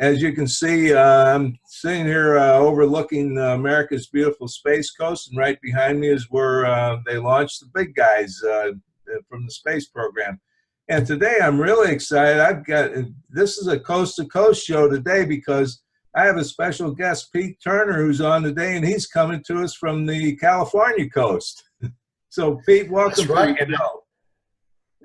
As you can see, I'm sitting here overlooking America's beautiful space coast, and right behind me is where they launched the big guys from the space program. And today I'm really excited. This is a coast-to-coast show today because I have a special guest, Pete Turner, who's on today, and he's coming to us from the California coast. So, Pete, welcome. That's right. To the show.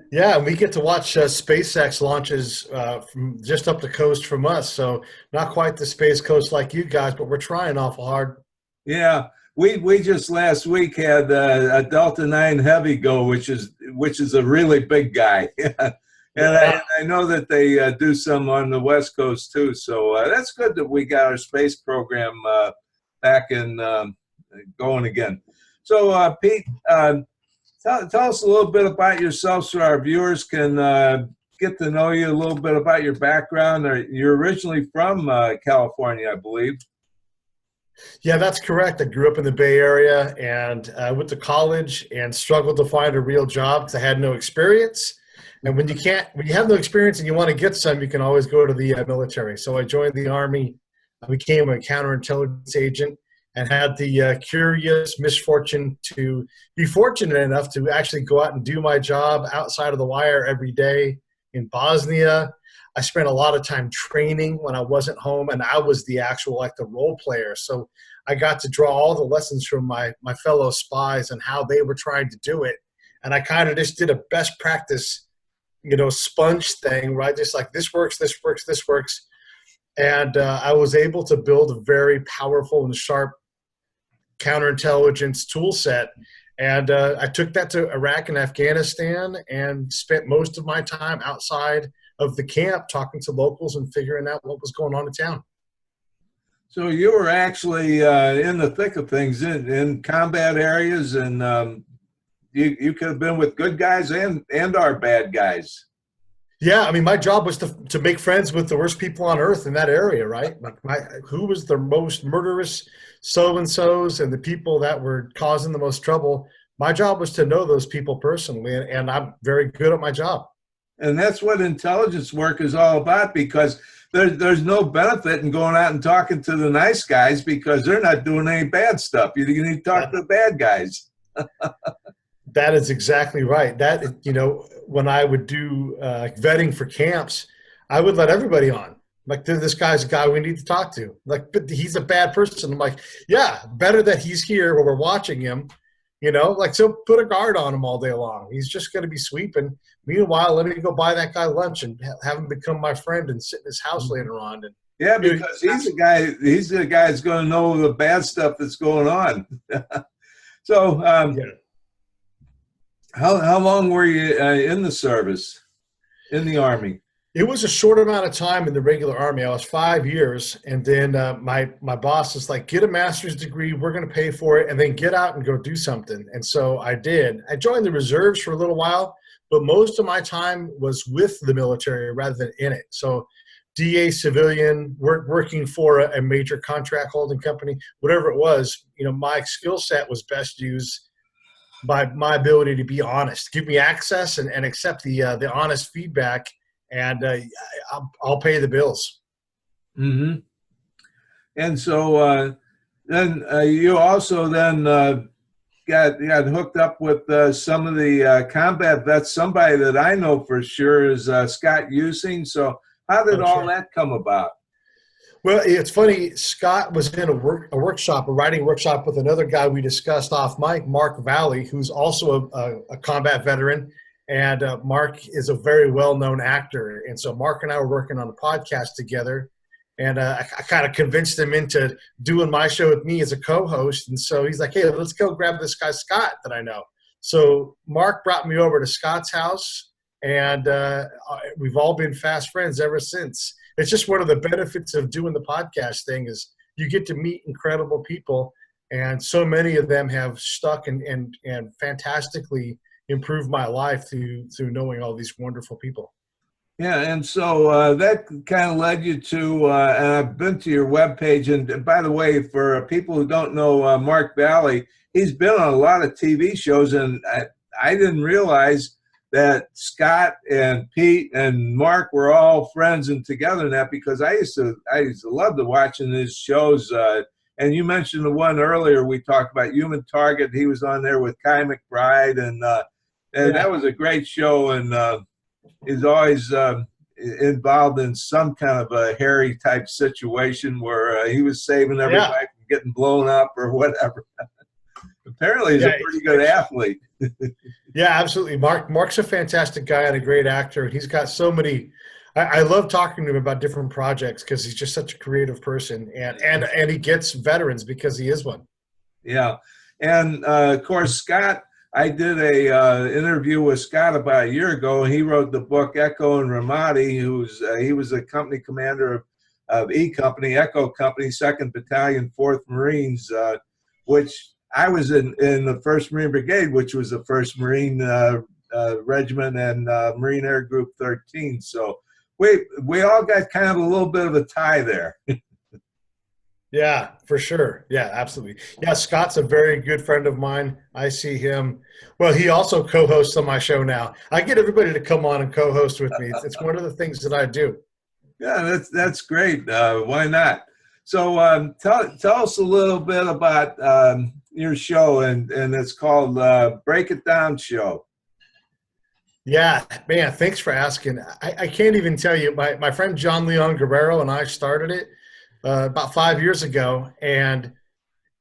Yeah, and we get to watch SpaceX launches from just up the coast from us. So not quite the space coast like you guys, but we're trying awful hard. Yeah, we just last week had a Delta 9 Heavy go, which is a really big guy. And Yeah. I know that they do some on the West Coast too. So that's good that we got our space program back and going again. So Pete, tell us a little bit about yourself so our viewers can get to know you a little bit about your background. You're originally from California, I believe. Yeah, that's correct. I grew up in the Bay Area, and I went to college and struggled to find a real job because I had no experience. And when you have no experience and you want to get some, you can always go to the military. So I joined the Army. I became a counterintelligence agent and had the curious misfortune to be fortunate enough to actually go out and do my job outside of the wire every day in Bosnia. I spent a lot of time training when I wasn't home, and I was the actual, like, the role player. So I got to draw all the lessons from my fellow spies and how they were trying to do it. And I kind of just did a best practice, sponge thing, right? Just like, this works, this works, this works. And I was able to build a very powerful and sharp counterintelligence tool set. And I took that to Iraq and Afghanistan and spent most of my time outside of the camp talking to locals and figuring out what was going on in town. So you were actually in the thick of things in combat areas, and you could have been with good guys and our bad guys. Yeah, I mean, my job was to make friends with the worst people on earth in that area, right? Who was the most murderous so-and-sos and the people that were causing the most trouble. My job was to know those people personally, and I'm very good at my job. And that's what intelligence work is all about, because there's no benefit in going out and talking to the nice guys because they're not doing any bad stuff. You need to talk to the bad guys. That is exactly right. When I would do vetting for camps, I would let everybody on. Like, this guy's a guy we need to talk to. Like, but he's a bad person. I'm like, yeah, better that he's here where we're watching him, so put a guard on him all day long. He's just going to be sweeping. Meanwhile, let me go buy that guy lunch and have him become my friend and sit in his house later on. And yeah, because he's the guy that's going to know the bad stuff that's going on. So, how long were you in the service, in the Army? It was a short amount of time in the regular Army. I was 5 years, and then my boss was like, get a master's degree, we're going to pay for it, and then get out and go do something. And so I did. I joined the reserves for a little while, but most of my time was with the military rather than in it. So DA civilian, working for a major contract holding company, whatever it was, my skill set was best used by my ability to be honest. Give me access and accept the honest feedback, and I'll pay the bills. Mm-hmm. And so then you also then got hooked up with some of the combat vets. Somebody that I know for sure is Scott Using. So how did all that come about? Well, it's funny. Scott was in a writing workshop with another guy we discussed off mic, Mark Valley, who's also a combat veteran. And Mark is a very well-known actor. And so Mark and I were working on a podcast together. And I kind of convinced him into doing my show with me as a co-host. And so he's like, hey, let's go grab this guy, Scott, that I know. So Mark brought me over to Scott's house, and we've all been fast friends ever since. It's just one of the benefits of doing the podcast thing is you get to meet incredible people. And so many of them have stuck and fantastically improved my life through knowing all these wonderful people. Yeah, and so that kind of led you to, and I've been to your webpage, and by the way, for people who don't know Mark Valley, he's been on a lot of TV shows, and I didn't realize that Scott and Pete and Mark were all friends and together in that, because I used to love to watching his shows. And you mentioned the one earlier we talked about, Human Target. He was on there with Kai McBride, and that was a great show. And he's always involved in some kind of a hairy type situation where he was saving everybody from getting blown up or whatever. Apparently, he's a pretty good athlete. Yeah, absolutely. Mark's a fantastic guy and a great actor. And he's got so many. I love talking to him about different projects because he's just such a creative person, and he gets veterans because he is one. Yeah, and of course, Scott. I did a interview with Scott about a year ago, and he wrote the book Echo and Ramadi. He was a company commander of E Company, Echo Company, 2nd Battalion, 4th Marines, which I was in the 1st Marine Brigade, which was the 1st Marine Regiment and Marine Air Group 13. So we all got kind of a little bit of a tie there. Yeah, for sure. Yeah, absolutely. Yeah, Scott's a very good friend of mine. I see him. Well, he also co-hosts on my show now. I get everybody to come on and co-host with me. It's one of the things that I do. Yeah, that's great. Why not? So tell us a little bit about your show, and it's called Break It Down Show. Yeah, man, thanks for asking. I can't even tell you. My friend John Leon Guerrero and I started it about 5 years ago, and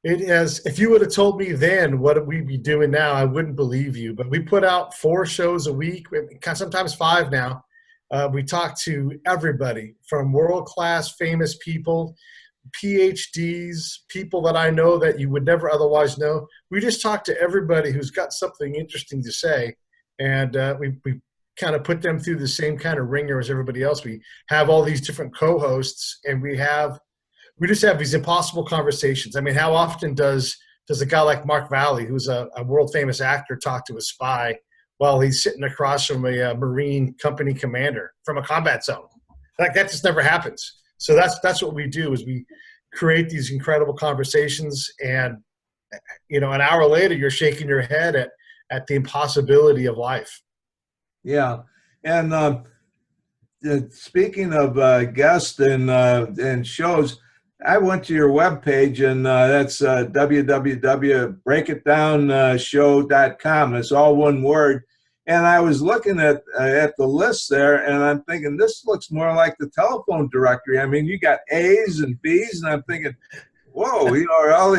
it has, if you would have told me then what we'd be doing now, I wouldn't believe you. But we put out 4 shows a week, sometimes 5 now. We talk to everybody from world-class famous people, PhDs, people that I know that you would never otherwise know. We just talk to everybody who's got something interesting to say, and we kind of put them through the same kind of ringer as everybody else. We have all these different co-hosts, and we just have these impossible conversations. I mean, how often does a guy like Mark Valley, who's a world famous actor, talk to a spy while he's sitting across from a Marine company commander from a combat zone? Like, that just never happens. So that's what we do, is we create these incredible conversations, and an hour later you're shaking your head at the impossibility of life. Yeah, and speaking of guests and shows, I went to your webpage, and that's www.breakitdownshow.com. It's all one word. And I was looking at the list there, and I'm thinking, this looks more like the telephone directory. I mean, you got A's and B's, and I'm thinking, whoa, are all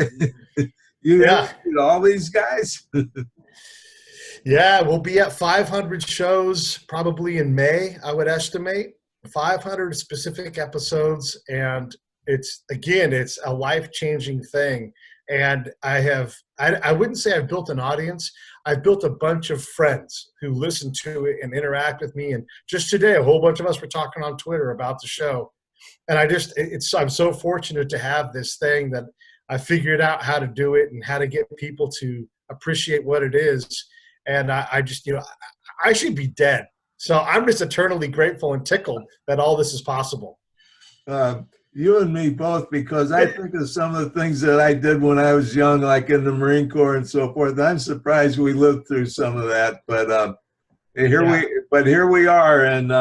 all these guys? Yeah, we'll be at 500 shows probably in May, I would estimate. 500 specific episodes, and it's a life-changing thing. And I wouldn't say I've built an audience. I've built a bunch of friends who listen to it and interact with me. And just today, a whole bunch of us were talking on Twitter about the show. And I'm so fortunate to have this thing that I figured out how to do it and how to get people to appreciate what it is. And I should be dead. So I'm just eternally grateful and tickled that all this is possible. You and me both, because I think of some of the things that I did when I was young, like in the Marine Corps and so forth. I'm surprised we lived through some of that, but here we are, and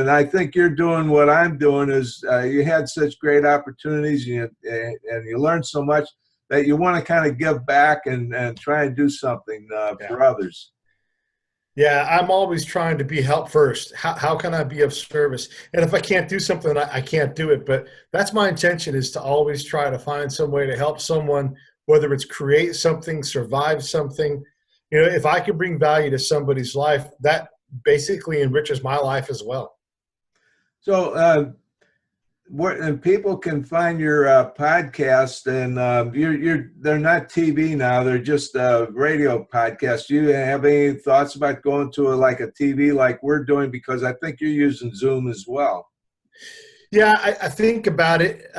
I think you're doing what I'm doing. Is you had such great opportunities, and you learned so much that you want to kind of give back and try and do something for others. Yeah, I'm always trying to be help first. How can I be of service? And if I can't do something, I can't do it. But that's my intention, is to always try to find some way to help someone, whether it's create something, survive something. If I could bring value to somebody's life, that basically enriches my life as well. So and people can find your podcast, and they're not TV now; they're just radio podcasts. Do you have any thoughts about going to a TV like we're doing? Because I think you're using Zoom as well. Yeah, I think about it.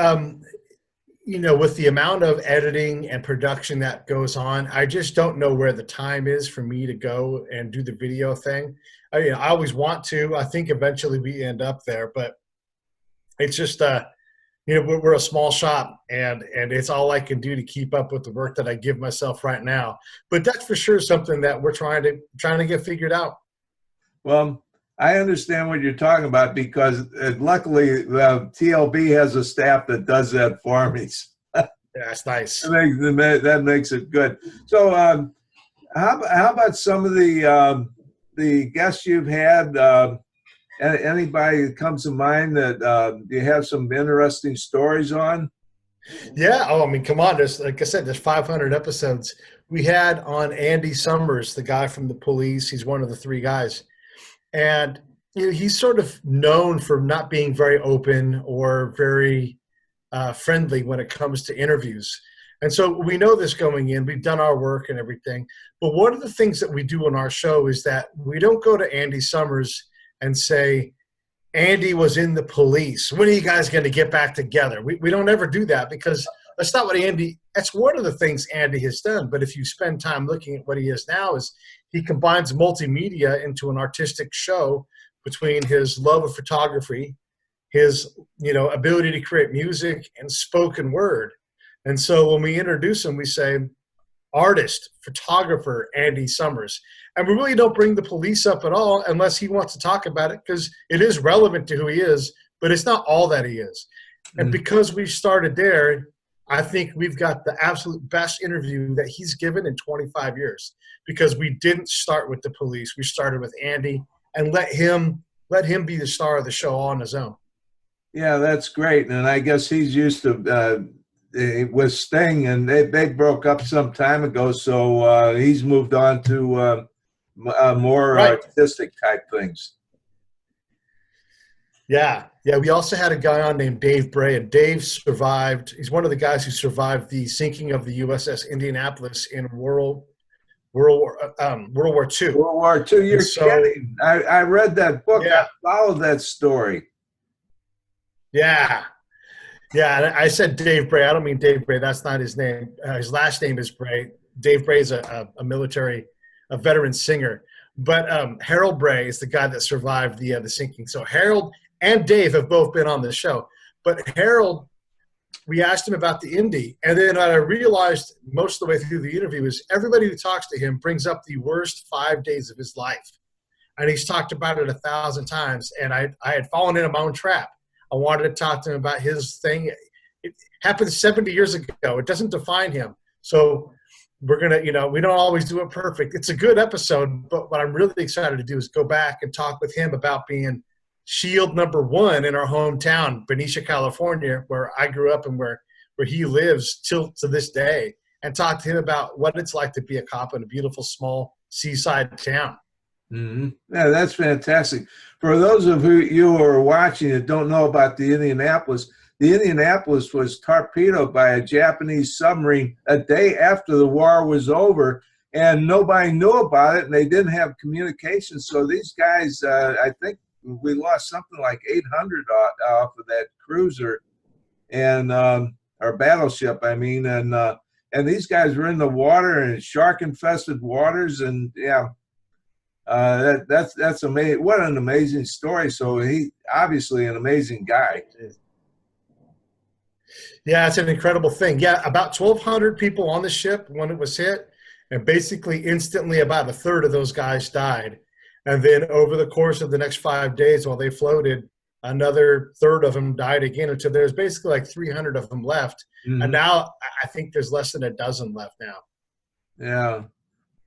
With the amount of editing and production that goes on, I just don't know where the time is for me to go and do the video thing. I always want to. I think eventually we end up there, but it's just, we're a small shop, and it's all I can do to keep up with the work that I give myself right now. But that's for sure something that we're trying to get figured out. Well, I understand what you're talking about because luckily TLB has a staff that does that for me. Yeah, that's nice. That makes it good. So, how about some of the guests you've had? Anybody that comes to mind that you have some interesting stories on? Yeah. Oh, I mean, come on. There's, like I said, there's 500 episodes. We had on Andy Summers, the guy from the police. He's one of the three guys. And he's sort of known for not being very open or very friendly when it comes to interviews. And so we know this going in. We've done our work and everything. But one of the things that we do on our show is that we don't go to Andy Summers and say, Andy was in the police. When are you guys going to get back together? We don't ever do that because that's not what Andy – that's one of the things Andy has done. But if you spend time looking at what he is now is he combines multimedia into an artistic show between his love of photography, his ability to create music, and spoken word. And so when we introduce him, we say – artist, photographer, Andy Summers. And we really don't bring the police up at all unless he wants to talk about it because it is relevant to who he is, but it's not all that he is. And because we started there, I think we've got the absolute best interview that he's given in 25 years because we didn't start with the police. We started with Andy and let him be the star of the show on his own. Yeah, that's great. And I guess he's used to with Sting, and they broke up some time ago, so he's moved on to more artistic type things. Yeah. We also had a guy on named Dave Bray, and Dave survived. He's one of the guys who survived the sinking of the USS Indianapolis in World War II. World War II. You're kidding? I read that book. Yeah. I followed that story. Yeah. Yeah, I said Dave Bray. I don't mean Dave Bray. That's not his name. His last name is Bray. Dave Bray is a veteran singer. But Harold Bray is the guy that survived the sinking. So Harold and Dave have both been on the show. But Harold, we asked him about the Indy. And then I realized most of the way through the interview is everybody who talks to him brings up the worst 5 days of his life. And he's talked about it 1,000 times. And I had fallen into my own trap. I wanted to talk to him about his thing. It happened 70 years ago. It doesn't define him. So we're going to, we don't always do it perfect. It's a good episode, but what I'm really excited to do is go back and talk with him about being shield number 1 in our hometown, Benicia, California, where I grew up and where he lives till to this day, and talk to him about what it's like to be a cop in a beautiful, small seaside town. Mm-hmm. Yeah, that's fantastic. For those of you who are watching that don't know about the Indianapolis was torpedoed by a Japanese submarine a day after the war was over, and nobody knew about it, and they didn't have communication. So these guys, I think we lost something like 800 off of that cruiser, and or battleship, I mean, and these guys were in the water and shark-infested waters, and yeah. That's amazing. What an amazing story. So he obviously an amazing guy. Yeah, it's an incredible thing. Yeah, about 1,200 people on the ship when it was hit, and basically instantly about a third of those guys died. And then over the course of the next 5 days while they floated, another third of them died again until there's basically like 300 of them left. Mm-hmm. And now I think there's less than a dozen left now. Yeah.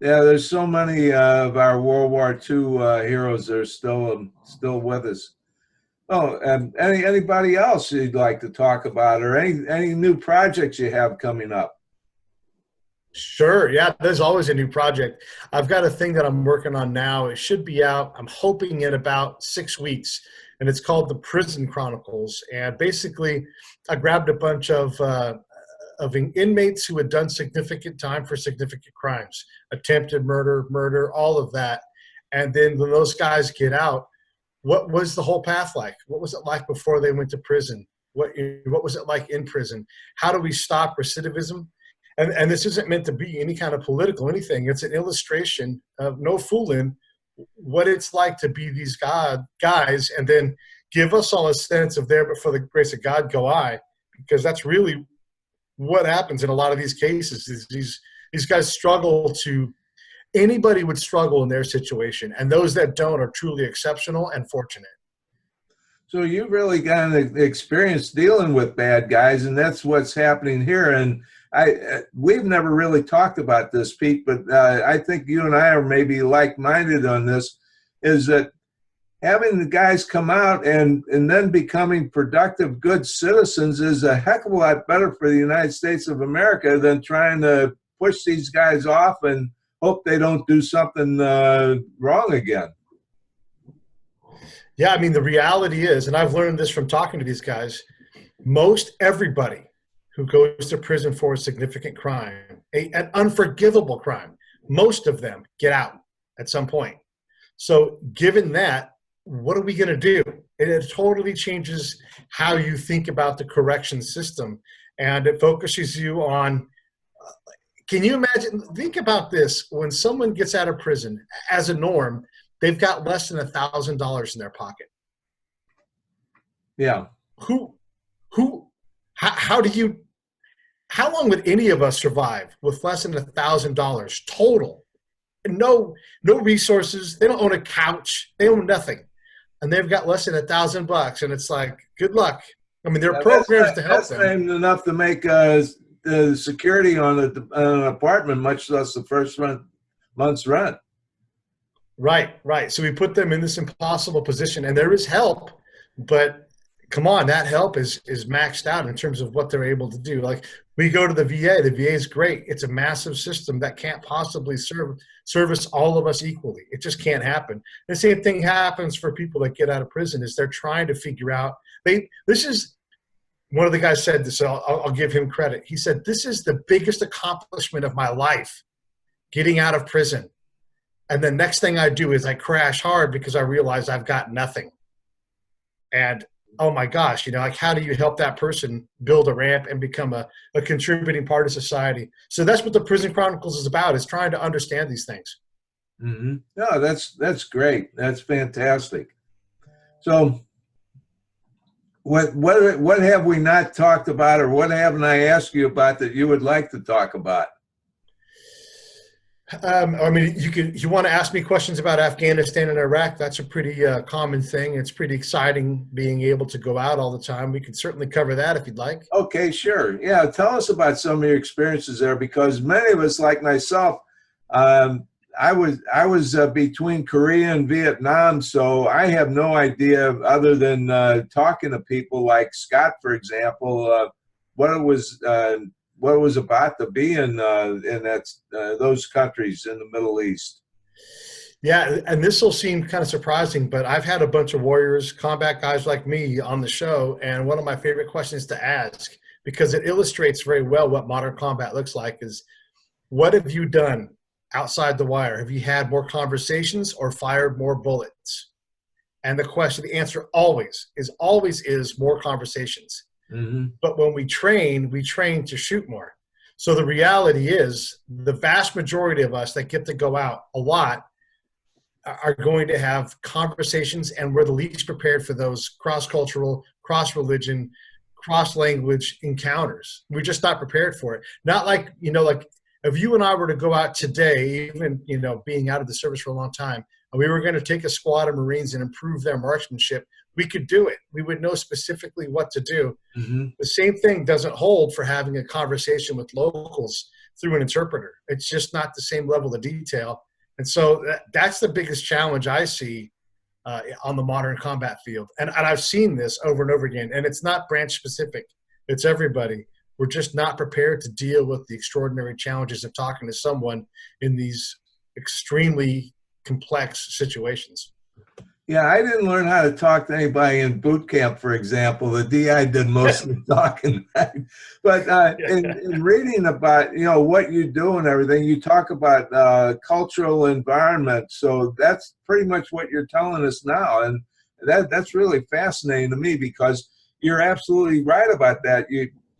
Yeah, there's so many of our World War II heroes that are still with us. Oh, and anybody else you'd like to talk about, or any new projects you have coming up? Sure. Yeah, there's always a new project. I've got a thing that I'm working on now. It should be out, I'm hoping, in about 6 weeks, and it's called The Prison Chronicles. And basically, I grabbed a bunch of inmates who had done significant time for significant crimes, attempted murder, all of that. And then when those guys get out, what was the whole path like? What was it like before they went to prison? What was it like in prison? How do we stop recidivism? And this isn't meant to be any kind of political anything. It's an illustration of, no fooling, what it's like to be these guys, and then give us all a sense of there, but for the grace of God go I, because that's really what happens in a lot of these cases. Is these guys struggle to anybody would struggle in their situation, and those that don't are truly exceptional and fortunate. So you've really got an experience dealing with bad guys, and that's what's happening here. And we've never really talked about this, Pete, but I think you and I are maybe like-minded on this, is that having the guys come out and then becoming productive, good citizens is a heck of a lot better for the United States of America than trying to push these guys off and hope they don't do something wrong again. Yeah, I mean, the reality is, and I've learned this from talking to these guys, most everybody who goes to prison for a significant crime, an unforgivable crime, most of them get out at some point. So given that, what are we going to do? It totally changes how you think about the correction system, and it focuses you on, can you imagine, think about this, when someone gets out of prison, as a norm, they've got less than $1,000 in their pocket. Yeah. How long would any of us survive with less than $1,000 total? No resources. They don't own a couch. They own nothing. And they've got less than $1,000, and it's like, good luck. I mean, there are programs to help them. That's not enough to make the security on an apartment, much less the first month's rent. Right. So we put them in this impossible position, and there is help, but come on, that help is maxed out in terms of what they're able to do. Like, we go to the VA. The VA is great. It's a massive system that can't possibly service all of us equally. It just can't happen. The same thing happens for people that get out of prison, is they're trying to figure out. This is, one of the guys said this, so I'll give him credit. He said, this is the biggest accomplishment of my life, getting out of prison. And the next thing I do is I crash hard because I realize I've got nothing. And oh my gosh, like, how do you help that person build a ramp and become a contributing part of society? So that's what the Prison Chronicles is about, is trying to understand these things. Mm-hmm. No, that's great. That's fantastic. So what have we not talked about, or what haven't I asked you about that you would like to talk about? I mean, you want to ask me questions about Afghanistan and Iraq. That's a pretty common thing. It's pretty exciting being able to go out all the time. We can certainly cover that if you'd like. Okay, sure. Yeah, tell us about some of your experiences there, because many of us, like myself, I was between Korea and Vietnam, so I have no idea, other than talking to people like Scott, for example, what it was about to be in those countries in the Middle East. Yeah, and this will seem kind of surprising, but I've had a bunch of warriors, combat guys like me on the show, and one of my favorite questions to ask, because it illustrates very well what modern combat looks like, is, what have you done outside the wire? Have you had more conversations or fired more bullets? And the answer always is more conversations. Mm-hmm. But when we train to shoot more. So the reality is, the vast majority of us that get to go out a lot are going to have conversations, and we're the least prepared for those cross-cultural, cross-religion, cross-language encounters. We're just not prepared for it. Not like, like if you and I were to go out today, even, being out of the service for a long time, and we were going to take a squad of Marines and improve their marksmanship, we could do it. We would know specifically what to do. Mm-hmm. The same thing doesn't hold for having a conversation with locals through an interpreter. It's just not the same level of detail. And so that's the biggest challenge I see on the modern combat field. And I've seen this over and over again. And it's not branch specific. It's everybody. We're just not prepared to deal with the extraordinary challenges of talking to someone in these extremely complex situations. Yeah, I didn't learn how to talk to anybody in boot camp, for example. The DI did most of the talking. But in reading about, what you do and everything, you talk about cultural environment. So that's pretty much what you're telling us now. And that's really fascinating to me, because you're absolutely right about that.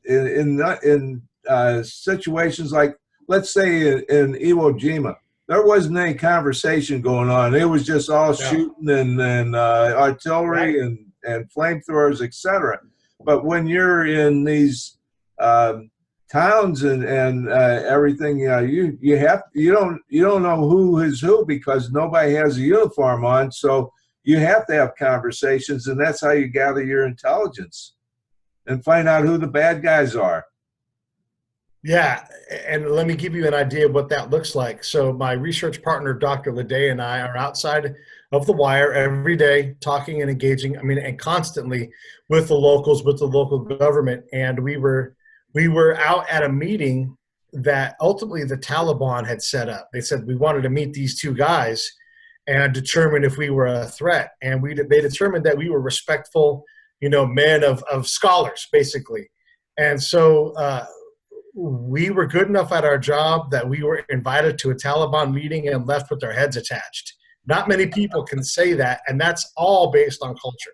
In situations like, let's say in Iwo Jima, there wasn't any conversation going on. It was just all shooting and artillery and flamethrowers, etc. But when you're in these towns and everything, you don't know who is who because nobody has a uniform on. So you have to have conversations, and that's how you gather your intelligence and find out who the bad guys are. Yeah, and let me give you an idea of what that looks like. So my research partner, Dr. Leday, and I are outside of the wire every day, talking and engaging. I mean, and constantly with the locals, with the local government. And we were out at a meeting that ultimately the Taliban had set up. They said we wanted to meet these two guys and determine if we were a threat. And they determined that we were respectful, men of scholars, basically. And so we were good enough at our job that we were invited to a Taliban meeting and left with our heads attached. Not many people can say that, and that's all based on culture.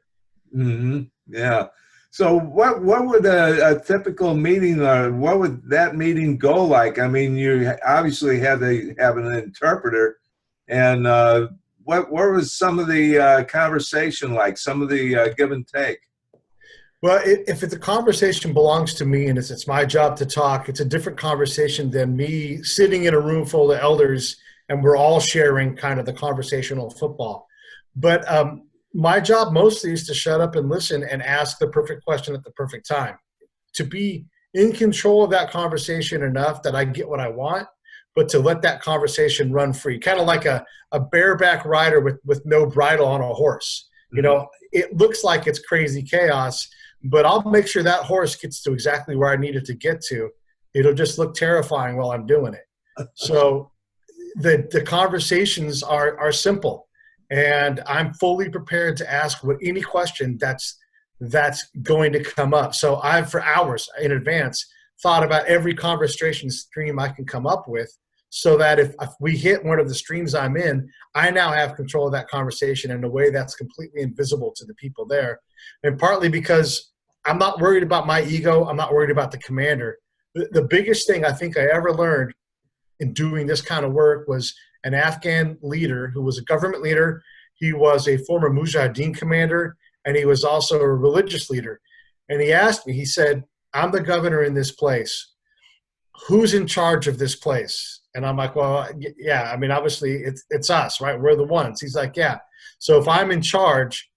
Mm-hmm. Yeah. So what would a typical meeting, or what would that meeting go like? I mean, you obviously had to have an interpreter, and what was some of the conversation like? Some of the give and take. Well, if the conversation belongs to me and it's my job to talk, it's a different conversation than me sitting in a room full of elders and we're all sharing kind of the conversational football. But my job mostly is to shut up and listen and ask the perfect question at the perfect time, to be in control of that conversation enough that I get what I want, but to let that conversation run free, kind of like a bareback rider with no bridle on a horse. Mm-hmm. It looks like it's crazy chaos, but I'll make sure that horse gets to exactly where I need it to get to. It'll just look terrifying while I'm doing it. So the conversations are simple, and I'm fully prepared to ask any question that's going to come up. So I've, for hours in advance, thought about every conversation stream I can come up with, so that if we hit one of the streams I'm in, I now have control of that conversation in a way that's completely invisible to the people there. And partly because I'm not worried about my ego. I'm not worried about the commander. The biggest thing I think I ever learned in doing this kind of work was an Afghan leader who was a government leader. He was a former Mujahideen commander, and he was also a religious leader. And he asked me, he said, I'm the governor in this place. Who's in charge of this place? And I'm like, well, yeah, I mean, obviously it's us, right? We're the ones. He's like, yeah. So if I'm in charge,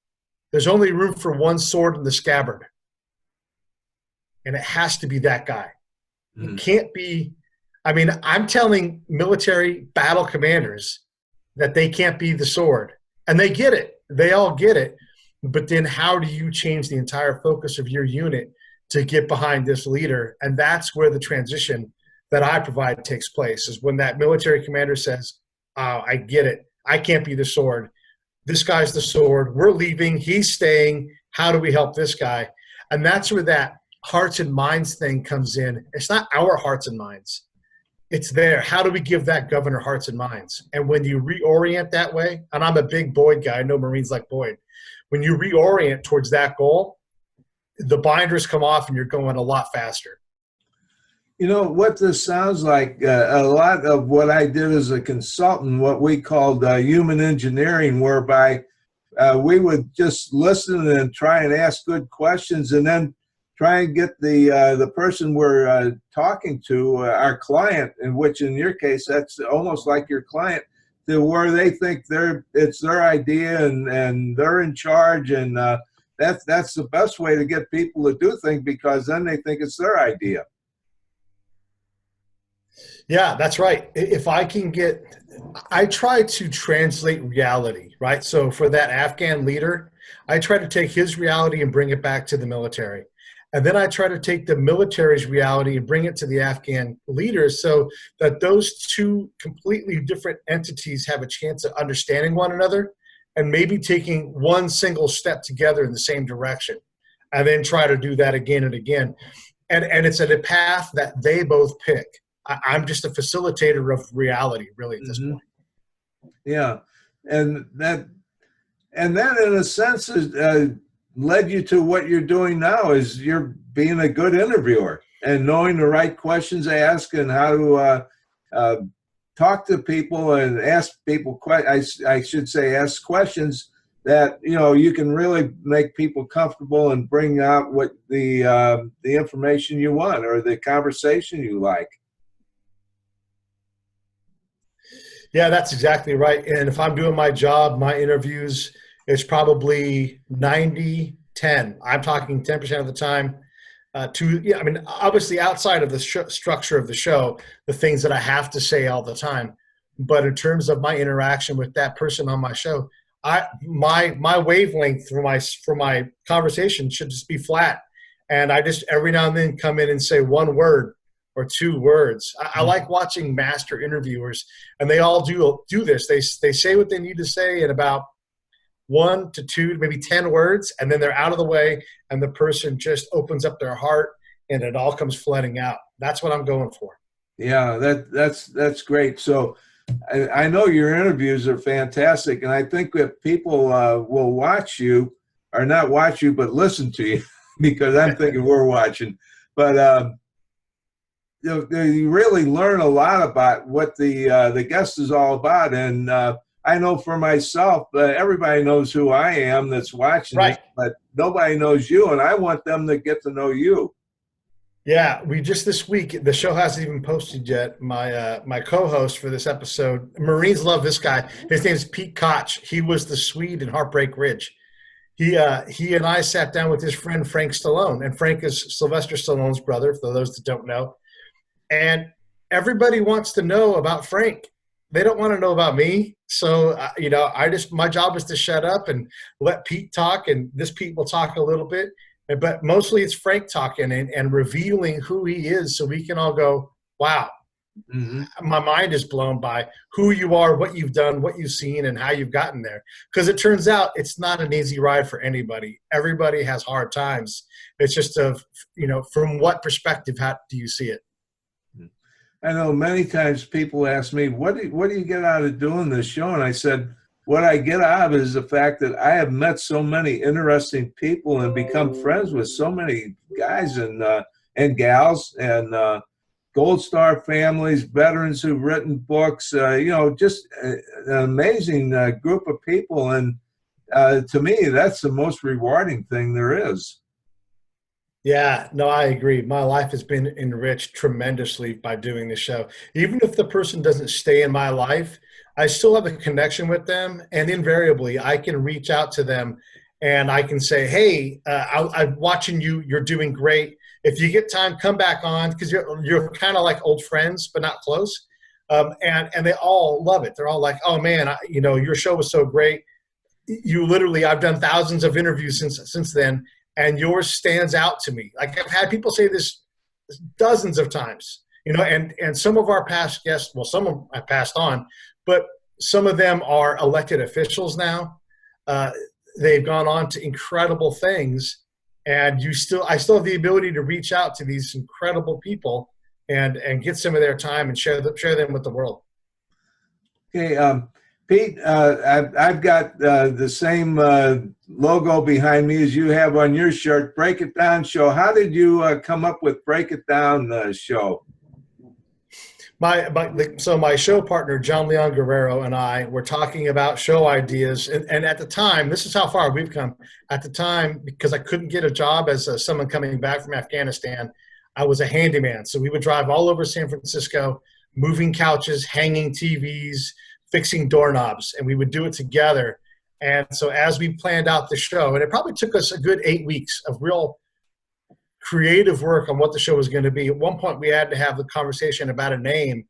there's only room for one sword in the scabbard. And it has to be that guy. It can't be, I mean, I'm telling military battle commanders that they can't be the sword. And they get it. They all get it. But then how do you change the entire focus of your unit to get behind this leader? And that's where the transition that I provide takes place, is when that military commander says, oh, I get it. I can't be the sword. This guy's the sword. We're leaving. He's staying. How do we help this guy? And that's where that hearts and minds thing comes in. It's not our hearts and minds. It's there. How do we give that governor hearts and minds? And when you reorient that way, and I'm a big Boyd guy, I know Marines like Boyd. When you reorient towards that goal, the binders come off and you're going a lot faster. You know, what this sounds like, a lot of what I did as a consultant, what we called human engineering, whereby we would just listen and try and ask good questions, and then try and get the person we're talking to, our client, in which in your case, that's almost like your client, to where they think it's their idea and they're in charge, and that's the best way to get people to do things, because then they think it's their idea. Yeah, that's right. If I can I try to translate reality, right? So for that Afghan leader, I try to take his reality and bring it back to the military. And then I try to take the military's reality and bring it to the Afghan leaders, so that those two completely different entities have a chance of understanding one another and maybe taking one single step together in the same direction, and then try to do that again and again. And it's a path that they both pick. I'm just a facilitator of reality, really, at this point. Yeah. And that in a sense led you to what you're doing now, is you're being a good interviewer and knowing the right questions to ask, and how to talk to people and ask people, I should say, ask questions that you can really make people comfortable and bring out what the information you want or the conversation you like. Yeah, that's exactly right. And if I'm doing my job, my interviews, it's probably 90-10. I'm talking 10% of the time. Yeah, I mean, obviously outside of the structure of the show, the things that I have to say all the time. But in terms of my interaction with that person on my show, my wavelength for my conversation should just be flat. And I just every now and then come in and say one word or two words. I like watching master interviewers, and they all do this. They say what they need to say in about 1 to 2, maybe 10 words, and then they're out of the way, and the person just opens up their heart, and it all comes flooding out. That's what I'm going for. Yeah, that's great. So I know your interviews are fantastic, and I think that people will watch you, or not watch you, but listen to you, because I'm thinking we're watching. But you really learn a lot about what the guest is all about, and I know for myself, everybody knows who I am that's watching Right. this, but nobody knows you, and I want them to get to know you. Yeah, we just this week, the show hasn't even posted yet. My co-host for this episode, Marines love this guy. His name is Pete Koch. He was the Swede in Heartbreak Ridge. He and I sat down with his friend Frank Stallone, and Frank is Sylvester Stallone's brother, for those that don't know. And everybody wants to know about Frank. They don't want to know about me. So, my job is to shut up and let Pete talk, and this Pete will talk a little bit. But mostly it's Frank talking and revealing who he is so we can all go, wow, my mind is blown by who you are, what you've done, what you've seen, and how you've gotten there. Because it turns out it's not an easy ride for anybody. Everybody has hard times. It's just from what perspective, how do you see it? I know many times people ask me, what do you get out of doing this show? And I said, what I get out of it is the fact that I have met so many interesting people and become friends with so many guys and gals and Gold Star families, veterans who've written books, just an amazing group of people. And to me, that's the most rewarding thing there is. Yeah, no, I agree. My life has been enriched tremendously by doing this show. Even if the person doesn't stay in my life, I still have a connection with them, and invariably, I can reach out to them, and I can say, "Hey, I'm watching you. You're doing great. If you get time, come back on," because you're kind of like old friends, but not close. And they all love it. They're all like, "Oh man, your show was so great. You literally, I've done thousands of interviews since then, and yours stands out to me." Like I've had people say this dozens of times, and some of our past guests, well, some of them I passed on, but some of them are elected officials now. They've gone on to incredible things, and I still have the ability to reach out to these incredible people and get some of their time and share them with the world. Okay, Pete, I've got the same logo behind me as you have on your shirt, Break It Down Show. How did you come up with Break It Down Show? So my show partner, John Leon Guerrero, and I were talking about show ideas. And at the time, this is how far we've come. At the time, because I couldn't get a job as someone coming back from Afghanistan, I was a handyman. So we would drive all over San Francisco, moving couches, hanging TVs, fixing doorknobs, and we would do it together. And so as we planned out the show, and it probably took us a good 8 weeks of real creative work on what the show was going to be. At one point, we had to have the conversation about a name.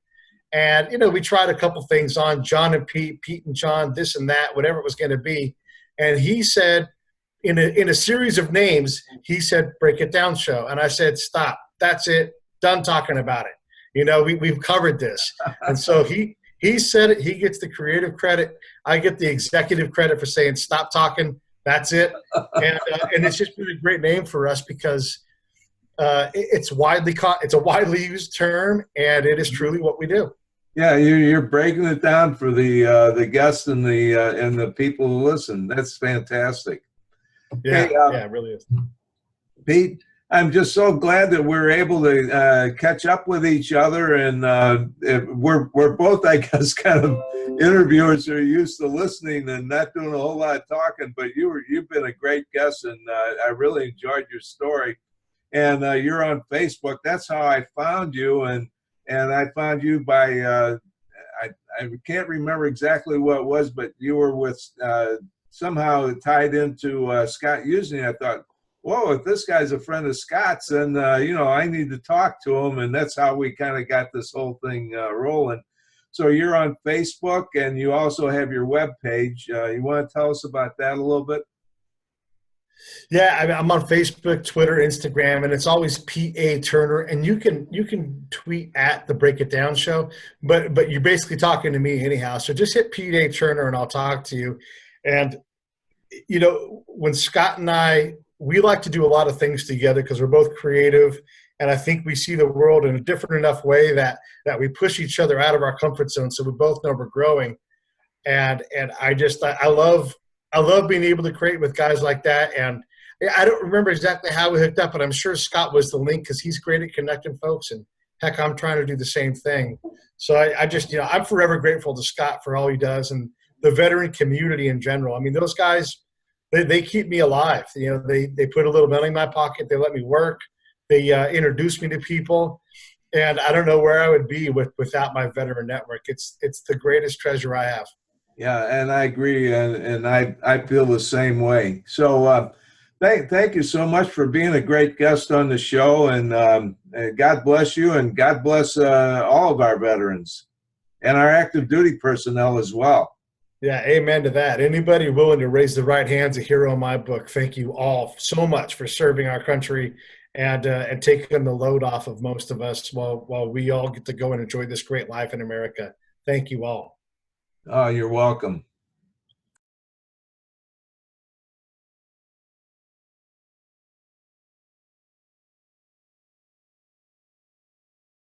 And, we tried a couple things on John and Pete, Pete and John, this and that, whatever it was going to be. And he said, in a series of names, he said, Break It Down Show. And I said, stop. That's it. Done talking about it. We've covered this. And so he said it. He gets the creative credit. I get the executive credit for saying, stop talking. That's it. And it's just been a great name for us because it's a widely used term, and it is truly what we do. Yeah, you're breaking it down for the guests and the people who listen. That's fantastic. Yeah, Hey, yeah, it really is. Pete, I'm just so glad that we're able to catch up with each other, and we're both, I guess, kind of interviewers who are used to listening and not doing a whole lot of talking. But you've been a great guest, and I really enjoyed your story. And you're on Facebook. That's how I found you, and I found you by I can't remember exactly what it was, but you were with somehow tied into Scott Usney. I thought, whoa, if this guy's a friend of Scott's, then I need to talk to him, and that's how we kind of got this whole thing rolling. So you're on Facebook, and you also have your web page. You want to tell us about that a little bit? Yeah, I mean, I'm on Facebook, Twitter, Instagram, and it's always P.A. Turner. And you can tweet at the Break It Down Show, but you're basically talking to me anyhow. So just hit P.A. Turner, and I'll talk to you. And when Scott and we like to do a lot of things together because we're both creative, and I think we see the world in a different enough way that we push each other out of our comfort zone, so we both know we're growing. And I love being able to create with guys like that. And I don't remember exactly how we hooked up, but I'm sure Scott was the link because he's great at connecting folks. And heck, I'm trying to do the same thing. So I just, I'm forever grateful to Scott for all he does and the veteran community in general. I mean, those guys, they keep me alive. They put a little money in my pocket. They let me work. They introduce me to people. And I don't know where I would be without my veteran network. It's the greatest treasure I have. Yeah, and I agree, and I feel the same way. So thank you so much for being a great guest on the show, and God bless you, and God bless all of our veterans and our active duty personnel as well. Yeah, amen to that. Anybody willing to raise the right hand's a hero in my book. Thank you all so much for serving our country and taking the load off of most of us while we all get to go and enjoy this great life in America. Thank you all. Oh, you're welcome.